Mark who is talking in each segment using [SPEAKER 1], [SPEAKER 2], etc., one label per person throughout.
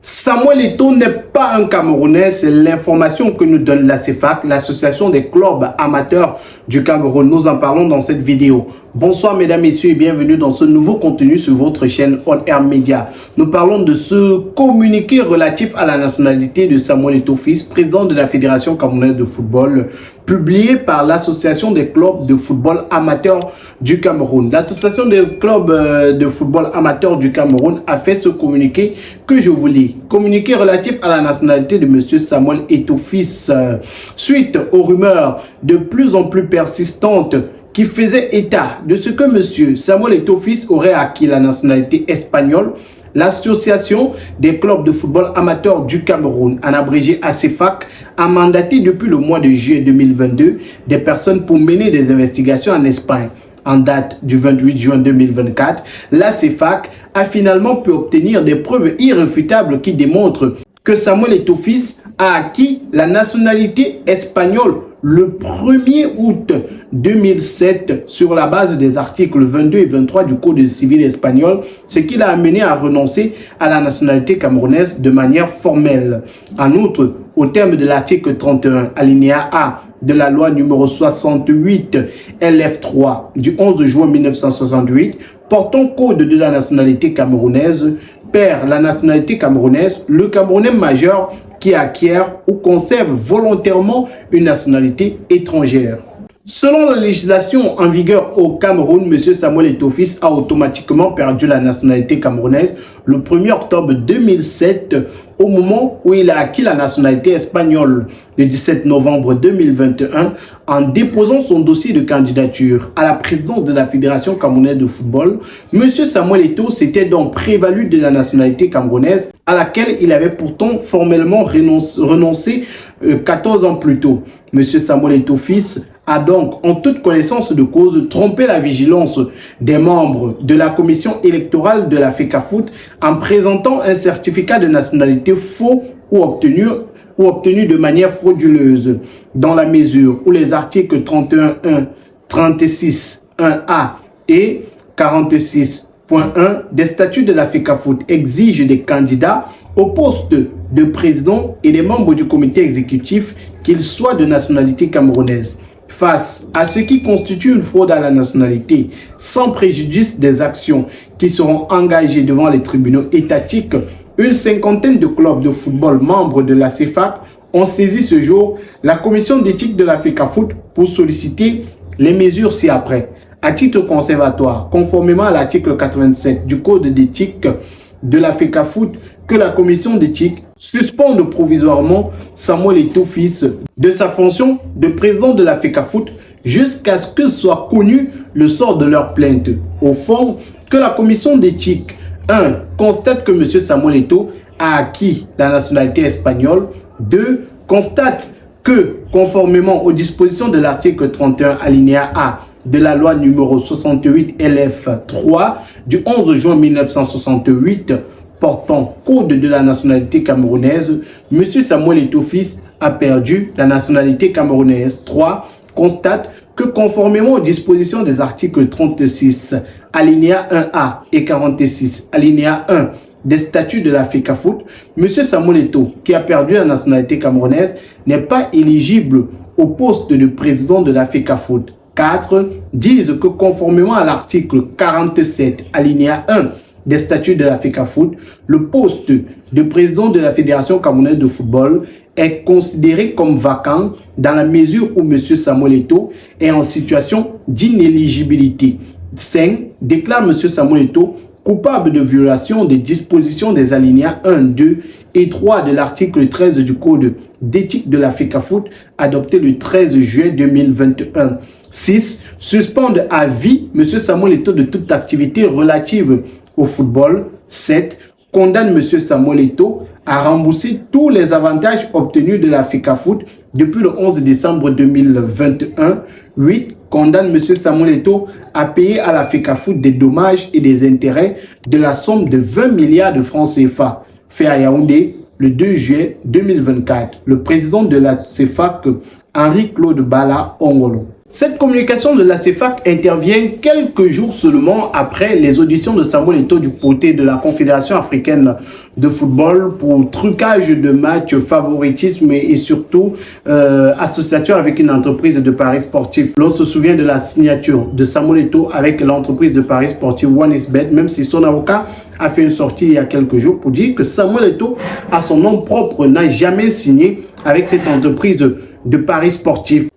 [SPEAKER 1] Samuel Eto'o n'est pas un Camerounais, c'est l'information que nous donne la CEFAC, l'association des clubs amateurs du Cameroun. Nous en parlons dans cette vidéo. Bonsoir mesdames, messieurs et bienvenue dans ce nouveau contenu sur votre chaîne On Air Media. Nous parlons de ce communiqué relatif à la nationalité de Samuel Eto'o fils, président de la Fédération camerounaise de football, publié par l'association des clubs de football amateurs du Cameroun. L'association des clubs de football amateurs du Cameroun a fait ce communiqué que je vous lis. Communiqué relatif à la nationalité de M. Samuel Eto'o fils, suite aux rumeurs de plus en plus persistantes qui faisaient état de ce que M. Samuel Eto'o fils aurait acquis la nationalité espagnole. L'association des clubs de football amateurs du Cameroun, en abrégé ACEFAC, a mandaté depuis le mois de juillet 2022 des personnes pour mener des investigations en Espagne. En date du 28 juin 2024, la CEFAC a finalement pu obtenir des preuves irréfutables qui démontrent que Samuel Eto'o fils a acquis la nationalité espagnole le 1er août 2007 sur la base des articles 22 et 23 du Code civil espagnol, ce qui l'a amené à renoncer à la nationalité camerounaise de manière formelle. En outre, au terme de l'article 31, alinéa A de la loi numéro 68 LF3 du 11 juin 1968, portant Code de la nationalité camerounaise, perd la nationalité camerounaise le Camerounais majeur qui acquiert ou conserve volontairement une nationalité étrangère. Selon la législation en vigueur au Cameroun, M. Samuel Eto'o fils a automatiquement perdu la nationalité camerounaise le 1er octobre 2007 au moment où il a acquis la nationalité espagnole le 17 novembre 2021 en déposant son dossier de candidature à la présidence de la Fédération camerounaise de football. M. Samuel Eto'o s'était donc prévalu de la nationalité camerounaise à laquelle il avait pourtant formellement renoncé 14 ans plus tôt. M. Samuel Eto'o fils a donc, en toute connaissance de cause, trompé la vigilance des membres de la commission électorale de la FECAFOOT en présentant un certificat de nationalité faux ou obtenu de manière frauduleuse, dans la mesure où les articles 31.1, 36.1a et 46.1 des statuts de la FECAFOOT exigent des candidats au poste de président et des membres du comité exécutif qu'ils soient de nationalité camerounaise. Face à ce qui constitue une fraude à la nationalité, sans préjudice des actions qui seront engagées devant les tribunaux étatiques, une cinquantaine de clubs de football membres de la CEFAC ont saisi ce jour la commission d'éthique de la FECAFOOT pour solliciter les mesures ci-après. À titre conservatoire, conformément à l'article 87 du Code d'éthique de la FECAFOOT, que la commission d'éthique suspende provisoirement Samuel Eto'o fils de sa fonction de président de la FECAFOOT jusqu'à ce que soit connu le sort de leur plainte. Au fond, que la commission d'éthique 1. Constate que M. Samuel Eto'o a acquis la nationalité espagnole. 2. Constate que, conformément aux dispositions de l'article 31 alinéa A de la loi numéro 68 LF3 du 11 juin 1968 portant Code de la nationalité camerounaise, M. Samuel Eto'o fils a perdu la nationalité camerounaise. 3. Constate que conformément aux dispositions des articles 36 alinéa 1A et 46 alinéa 1 des statuts de la FECAFOOT, M. Samuel Eto'o, qui a perdu la nationalité camerounaise, n'est pas éligible au poste de président de la FECAFOOT. 4. Disent que conformément à l'article 47 alinéa 1 des statuts de la FECAFOOT, le poste de président de la Fédération camerounaise de football est considéré comme vacant dans la mesure où M. Samuel Eto'o est en situation d'inéligibilité. 5. Déclare M. Samuel Eto'o coupable de violation des dispositions des alinéas 1, 2 et 3 de l'article 13 du Code d'éthique de la FECAFOOT adopté le 13 juillet 2021. 6. Suspendre à vie M. Samuel Eto'o de toute activité relative au football. 7. Condamne M. Samuel Eto'o à rembourser tous les avantages obtenus de la FECAFOOT depuis le 11 décembre 2021. 8. Condamne M. Samuel Eto'o à payer à la FECAFOOT des dommages et des intérêts de la somme de 20 milliards de francs CFA. Fait à Yaoundé le 2 juillet 2024. Le président de la CEFAC, Henri-Claude Bala Ongolo. Cette communication de la CEFAC intervient quelques jours seulement après les auditions de Samuel Eto'o du côté de la Confédération africaine de football pour trucage de matchs, favoritisme et surtout association avec une entreprise de paris sportifs. L'on se souvient de la signature de Samuel Eto'o avec l'entreprise de paris sportifs OneXBet, même si son avocat a fait une sortie il y a quelques jours pour dire que Samuel Eto'o, à son nom propre, n'a jamais signé avec cette entreprise de paris sportifs.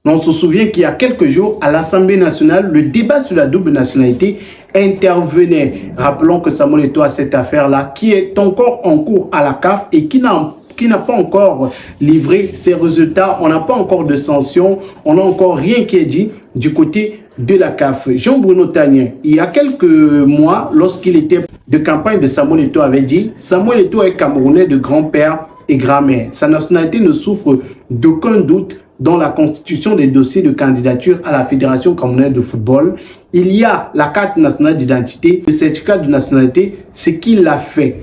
[SPEAKER 1] On se souvient qu'il y a quelques jours, à l'Assemblée nationale, le débat sur la double nationalité intervenait. Rappelons que Samuel Eto'o a cette affaire-là qui est encore en cours à la CAF et qui n'a pas encore livré ses résultats. On n'a pas encore de sanctions. On n'a encore rien qui est dit du côté de la CAF. Jean-Bruno Tagnin, il y a quelques mois, lorsqu'il était de campagne de Samuel Eto'o, avait dit « Samuel Eto'o est Camerounais de grand-père et grand-mère. Sa nationalité ne souffre d'aucun doute. Dans la constitution des dossiers de candidature à la Fédération camerounaise de football, il y a la carte nationale d'identité, le certificat de nationalité, ce qu'il a fait.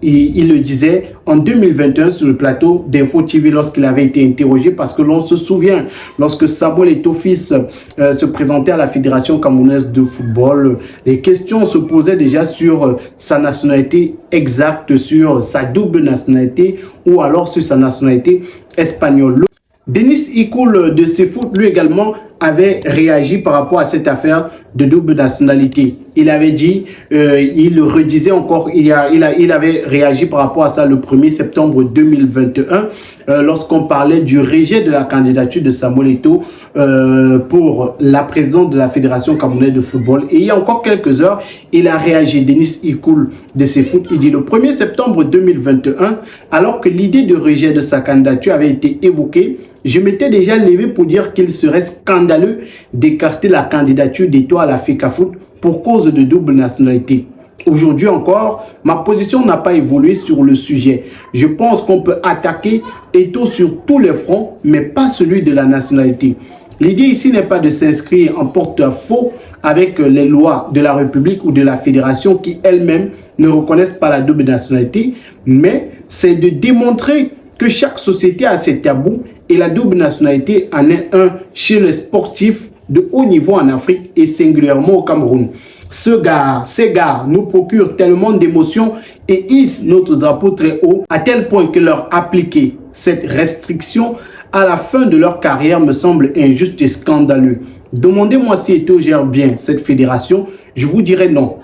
[SPEAKER 1] Il le disait en 2021 sur le plateau d'Info TV lorsqu'il avait été interrogé, parce que l'on se souvient, lorsque Samuel Eto'o fils se présentait à la Fédération camerounaise de football, les questions se posaient déjà sur sa nationalité exacte, sur sa double nationalité ou alors sur sa nationalité espagnole. Denis Ikoul de CFoot, lui également, avait réagi par rapport à cette affaire de double nationalité. Il avait dit, il le redisait encore, il avait réagi par rapport à ça le 1er septembre 2021, lorsqu'on parlait du rejet de la candidature de Samuel Eto'o pour la présidence de la Fédération camerounaise de football. Et il y a encore quelques heures, il a réagi, Denis Ikoul de CFoot, il dit le 1er septembre 2021, alors que l'idée de rejet de sa candidature avait été évoquée, je m'étais déjà levé pour dire qu'il serait scandaleux d'écarter la candidature d'Eto'o à la FECAFOOT pour cause de double nationalité. Aujourd'hui encore, ma position n'a pas évolué sur le sujet. Je pense qu'on peut attaquer Eto'o sur tous les fronts, mais pas celui de la nationalité. L'idée ici n'est pas de s'inscrire en porte-à-faux avec les lois de la République ou de la Fédération qui elles-mêmes ne reconnaissent pas la double nationalité, mais c'est de démontrer que chaque société a ses tabous et la double nationalité en est un chez les sportifs de haut niveau en Afrique et singulièrement au Cameroun. Ces gars nous procurent tellement d'émotions et hissent notre drapeau très haut à tel point que leur appliquer cette restriction à la fin de leur carrière me semble injuste et scandaleux. Demandez-moi si Eto'o gère bien cette fédération, je vous dirai non.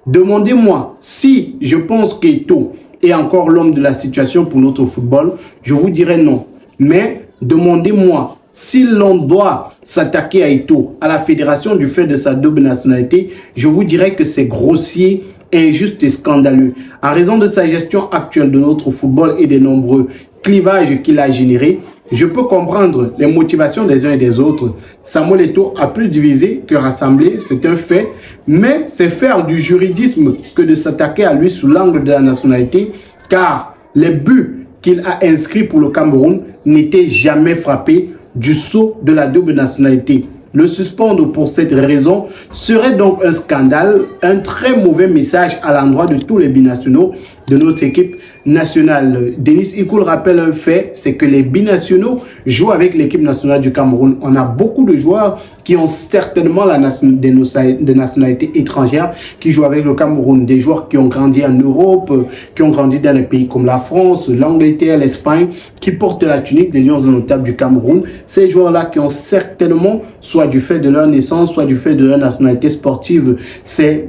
[SPEAKER 1] Demandez-moi si je pense qu'Eto'o est encore l'homme de la situation pour notre football, je vous dirai non. Mais demandez-moi si l'on doit s'attaquer à Eto'o, à la fédération du fait de sa double nationalité, je vous dirais que c'est grossier, injuste et scandaleux. En raison de sa gestion actuelle de notre football et des nombreux clivages qu'il a générés, je peux comprendre les motivations des uns et des autres. Samuel Eto'o a plus divisé que rassemblé, c'est un fait, mais c'est faire du juridisme que de s'attaquer à lui sous l'angle de la nationalité, car les buts qu'il a inscrits pour le Cameroun n'étaient jamais frappés du sceau de la double nationalité. Le suspendre pour cette raison serait donc un scandale, un très mauvais message à l'endroit de tous les binationaux de notre équipe nationale. Denis Ikoul rappelle un fait, c'est que les binationaux jouent avec l'équipe nationale du Cameroun. On a beaucoup de joueurs qui ont certainement des nationalités étrangères qui jouent avec le Cameroun. Des joueurs qui ont grandi en Europe, qui ont grandi dans des pays comme la France, l'Angleterre, l'Espagne, qui portent la tunique des Lions indomptables du Cameroun. Ces joueurs-là qui ont certainement, soit du fait de leur naissance, soit du fait de leur nationalité sportive, ces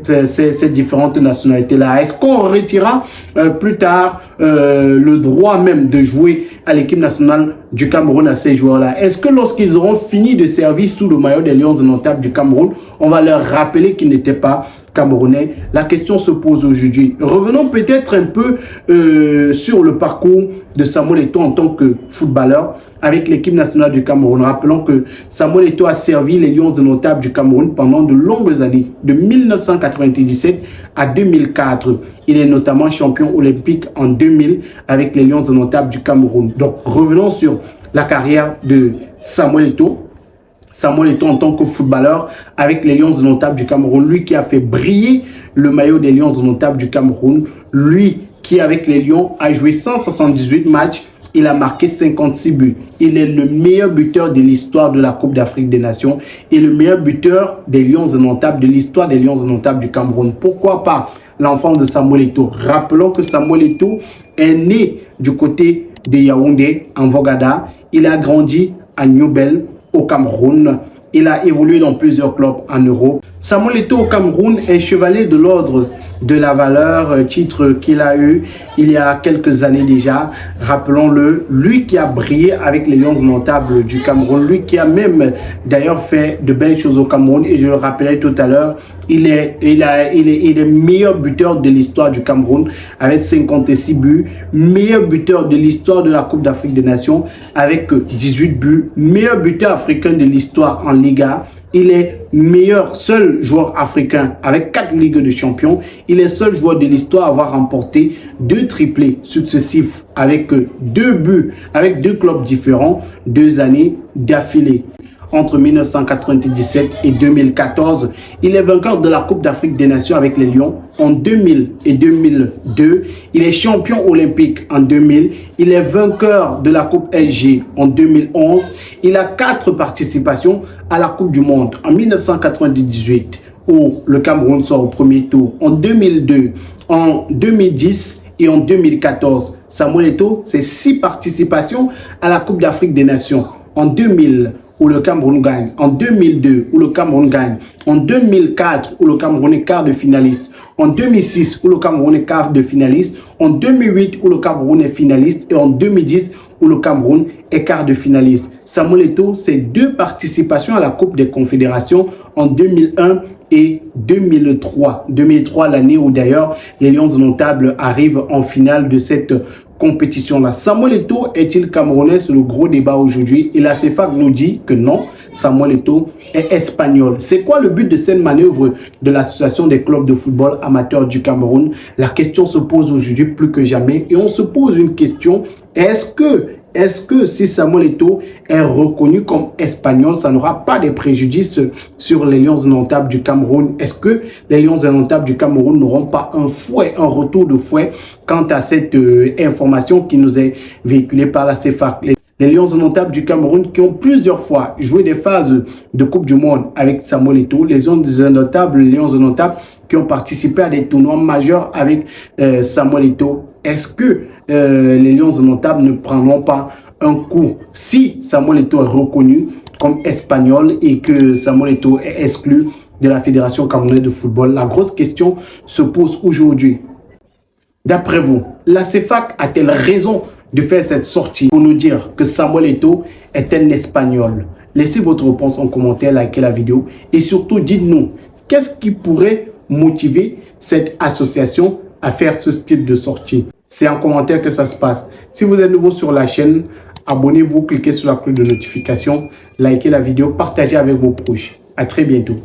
[SPEAKER 1] différentes nationalités-là. Est-ce qu'on retirera plus tard le droit même de jouer à l'équipe nationale du Cameroun à ces joueurs-là? Est-ce que lorsqu'ils auront fini de servir sous le maillot des Lions indomptables du Cameroun, on va leur rappeler qu'ils n'étaient pas camerounais? La question se pose aujourd'hui. Revenons peut-être un peu sur le parcours de Samuel Eto'o en tant que footballeur avec l'équipe nationale du Cameroun. Rappelons que Samuel Eto'o a servi les Lions indomptables du Cameroun pendant de longues années, de 1997 à 2004. Il est notamment champion olympique en 2000 avec les Lions indomptables du Cameroun. Donc revenons sur la carrière de Samuel Eto'o. Samuel Eto'o en tant que footballeur avec les Lions indomptables du Cameroun, lui qui a fait briller le maillot des Lions indomptables du Cameroun, lui qui avec les Lions a joué 178 matchs il a marqué 56 buts. Il est le meilleur buteur de l'histoire de la Coupe d'Afrique des Nations et le meilleur buteur des Lions indomptables, de l'histoire des Lions indomptables du Cameroun. Pourquoi pas l'enfant de Samuel Eto'o? Rappelons que Samuel Eto'o est né du côté de Yaoundé, en Vogada. Il a grandi à Newbel, au Cameroun. Il a évolué dans plusieurs clubs en Europe. Samuel Eto'o au Cameroun est chevalier de l'ordre de la valeur, titre qu'il a eu il y a quelques années déjà. Rappelons-le, lui qui a brillé avec les Lions indomptables du Cameroun, lui qui a même d'ailleurs fait de belles choses au Cameroun. Et je le rappelais tout à l'heure, il est meilleur buteur de l'histoire du Cameroun avec 56 buts, meilleur buteur de l'histoire de la Coupe d'Afrique des Nations avec 18 buts, meilleur buteur africain de l'histoire en Liga. Il est seul joueur africain avec 4 Ligues de Champions. Il est seul joueur de l'histoire à avoir remporté 2 triplés successifs avec 2 buts, avec 2 clubs différents, 2 années d'affilée. Entre 1997 et 2014, il est vainqueur de la Coupe d'Afrique des Nations avec les Lions en 2000 et 2002. Il est champion olympique en 2000. Il est vainqueur de la Coupe SG en 2011. Il a 4 participations à la Coupe du Monde en 1998 où le Cameroun sort au premier tour, en 2002, en 2010 et en 2014. Samuel Eto'o, c'est 6 participations à la Coupe d'Afrique des Nations. En 2000, où le Cameroun gagne, en 2002 où le Cameroun gagne, en 2004 où le Cameroun est quart de finaliste, en 2006 où le Cameroun est quart de finaliste, en 2008 où le Cameroun est finaliste et en 2010 où le Cameroun est quart de finaliste. Samuel Eto'o, c'est 2 participations à la Coupe des Confédérations en 2001 et 2003. 2003, l'année où d'ailleurs les Lions indomptables arrivent en finale de cette compétition-là. Samuel Eto'o est-il camerounais? C'est le gros débat aujourd'hui. Et la CFAC nous dit que non, Samuel Eto'o est espagnol. C'est quoi le but de cette manœuvre de l'association des clubs de football amateurs du Cameroun? La question se pose aujourd'hui plus que jamais. Et on se pose une question, est-ce que si Samuel Eto'o est reconnu comme espagnol, ça n'aura pas de préjudice sur les Lions indomptables du Cameroun? Est-ce que les Lions indomptables du Cameroun n'auront pas un retour de fouet quant à cette information qui nous est véhiculée par la CFAC? Les Lions indomptables du Cameroun qui ont plusieurs fois joué des phases de Coupe du Monde avec Samuel Eto'o, les Lions indomptables qui ont participé à des tournois majeurs avec Samuel Eto'o. Est-ce que les Lions indomptables ne prendront pas un coup si Samuel Eto'o est reconnu comme espagnol et que Samuel Eto'o est exclu de la Fédération camerounaise de football? La grosse question se pose aujourd'hui. D'après vous, la CFAC a-t-elle raison de faire cette sortie pour nous dire que Samuel Eto'o est un espagnol? Laissez votre réponse en commentaire, likez la vidéo et surtout dites-nous qu'est-ce qui pourrait motiver cette association à faire ce type de sortie. C'est en commentaire que ça se passe. Si vous êtes nouveau sur la chaîne, abonnez-vous, cliquez sur la cloche de notification, likez la vidéo, partagez avec vos proches. À très bientôt.